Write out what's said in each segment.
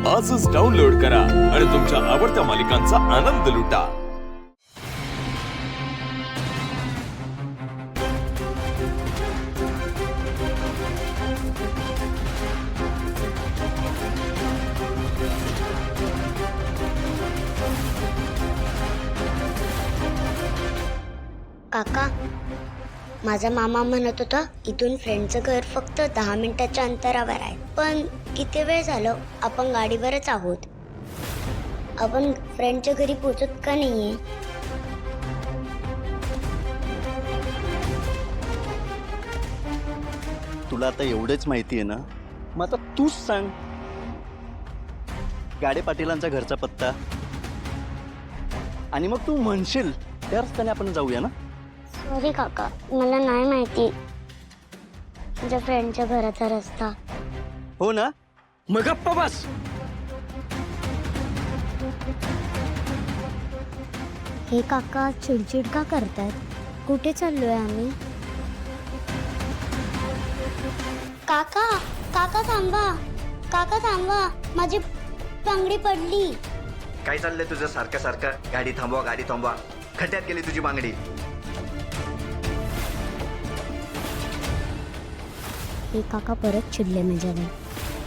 आजच डाउनलोड करा आणि तुमच्या आवडत्या मालिकांचा आनंद लुटा। काका, माझा मामा म्हणत होता इथून फ्रेंडचं घर फक्त 10 मिनिटाच्या अंतरावर आहे, पण किती वेळ झालं आपण गाडीवरच आहोत। आपण फ्रेंडच्या घरी पोहोचत का नाहीये? तुला आता एवढेच माहिती आहे ना, मग आता तूच सांग गाडे पाटीलांचा घरचा पत्ता, आणि मग तू म्हणशील त्या रस्त्याने आपण जाऊया ना। सॉरी काका, मला नाही माहिती माझ्या फ्रेंडच्या घराचा रस्ता। हो ना, मग गप्प बस। हे काका चिडचिड का करतायत? कुठे चाललोय आम्ही? काका, काका थांबा, काका थांबा, माझी बांगडी पडली। काय चाललंय तुझं सारखं सारखं? गाडी थांबवा, गाडी थांबवा, खड्ड्यात गेली तुझी बांगडी। हे काका परत चिडले माझ्यावर।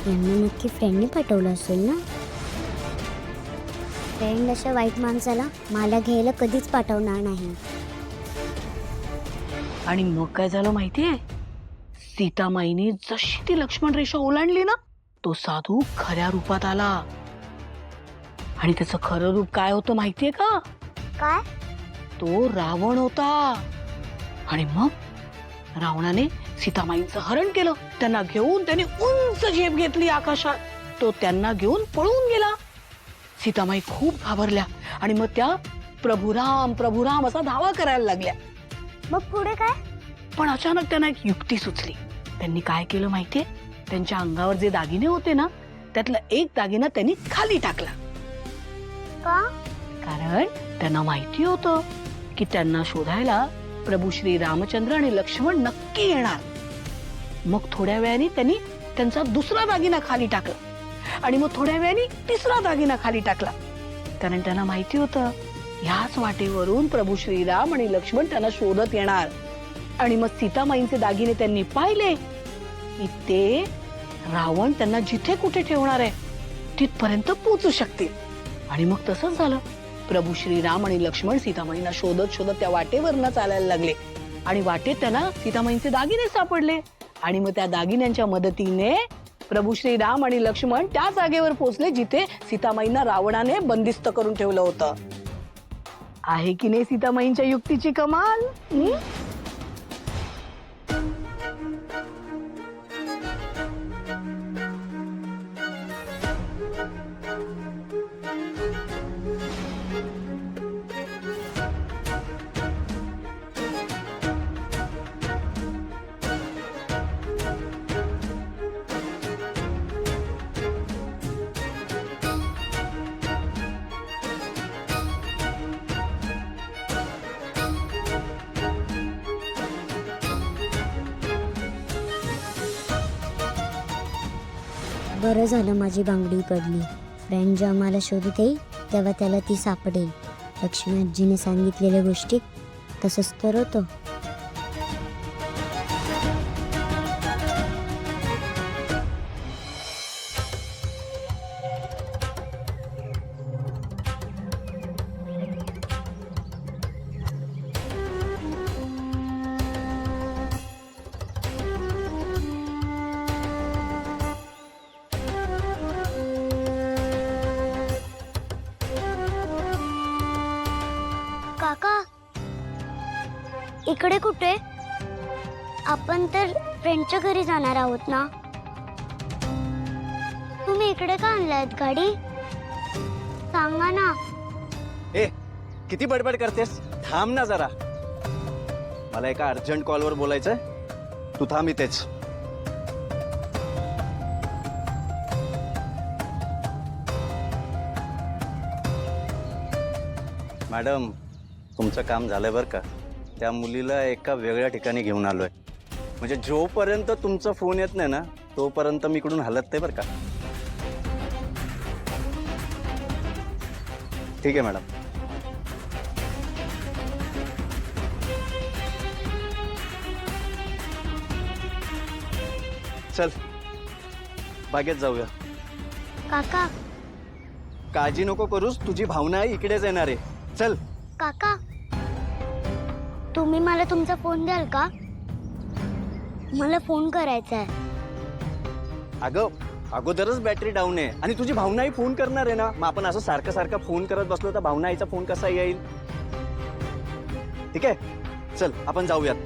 यांना नक्की फ्रेंडने पाठवलं असेल ना। फ्रेंड अशा वाईट माणसाला मला घ्यायला कधीच पाठवणार नाही। आणि मग काय झालं माहितीये, सीतामाईने जशी ती लक्ष्मण रेषा ओलांडली ना, तो साधू खऱ्या रूपात आला। आणि त्याचं खरं रूप काय होतं माहितीये का? काय? तो रावण होता। आणि मग रावणाने सीतामाईंचं हरण केलं। त्यांना घेऊन त्याने उंच झेप घेतली आकाशात। तो त्यांना घेऊन पळून गेला। सीतामाई खूप घाबरल्या आणि मग त्या प्रभू राम असा धावा करायला लागल्या। मग पुढे काय? पण अचानक त्यांना एक युक्ती सुचली। त्यांनी काय केलं माहितीये, त्यांच्या अंगावर जे दागिने होते ना, त्यातला एक दागिना त्यांनी खाली टाकला। का? कारण त्यांना माहिती होतं की त्यांना शोधायला प्रभू श्री रामचंद्र आणि लक्ष्मण नक्की येणार। मग थोड्या वेळाने त्यांनी त्यांचा दुसरा दागिना खाली टाकला आणि मग थोड्या वेळाने तिसरा दागिना खाली टाकला। कारण त्यांना माहिती होतं ह्याच वाटेवरून प्रभू श्रीराम आणि लक्ष्मण त्यांना शोधत येणार। आणि मग सीतामाईंचे दागिने त्यांनी पाहिले की ते रावण त्यांना जिथे कुठे ठेवणार आहे तिथपर्यंत पोहोचू शकतील। आणि मग तसंच झालं। प्रभू श्रीराम आणि लक्ष्मण सीतामाईंना शोधत शोधत त्या वाटेवरनं चालायला लागले आणि वाटेत त्यांना सीतामाईंचे दागिने सापडले। आणि मग त्या दागिन्यांच्या मदतीने प्रभू श्रीराम आणि लक्ष्मण त्या जागेवर पोहोचले जिथे सीतामाईंना रावणाने बंदिस्त करून ठेवलं होतं। आहे की नाही सीतामाईंच्या युक्तीची कमाल? बरं झालं माझी बांगडी पडली। फ्रेंड जेव्हा मला शोधत येईल तेव्हा त्याला ती सापडेल। लक्ष्मी आजीने सांगितलेल्या गोष्टी तसंच तर होतं। काका, इकडे कुठे? आपण तर फ्रेंडच्या घरी जाणार आहोत ना। तुम्ही इकडे का आणलायत गाडी? सांगा ना। ए, किती बडबड करतेस? थांब ना जरा, मला एका अर्जंट कॉलवर बोलायचंय। तू थांब इथेच। मॅडम, तुमचं काम झालंय बरं का। त्या मुलीला एका वेगळ्या ठिकाणी घेऊन आलोय। म्हणजे जोपर्यंत तुमचा फोन येत नाही ना तोपर्यंत मी इकडून हलत नाही बरं का। ठीक आहे मॅडम. चल बागेत जाऊया. काका काळजी नको करूस, तुझी भावना आहे इकडेच येणार आहे. चल. काका तुम्ही मला तुमचा फोन द्याल का? मला फोन करायचा आहे. अगं अगोदरच बॅटरी डाऊन आहे आणि तुझी भावनाही फोन करणार आहे ना. मग आपण असं सारखं सारखं फोन करत बसलो तर भावना आईचा फोन कसा येईल. ठीक आहे चल आपण जाऊयात.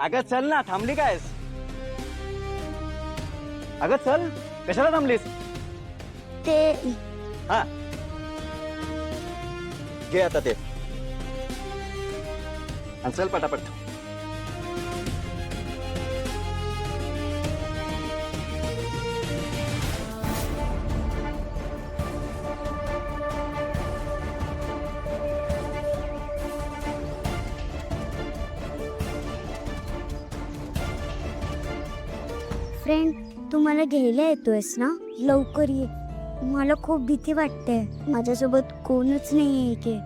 अगं चल ना, थांबली कायस? अगं चल, कशाला थांबलीस? ते हा घे आता ते आणि चल पटापट. फ्रेंड तू मला घ्यायला येतोयस ना? लवकर ये, मला खूप भीती वाटते. माझ्यासोबत कोणच नाही इथे.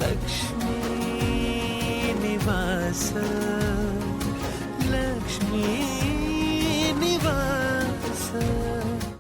लक्ष्मी निवास लक्ष्मी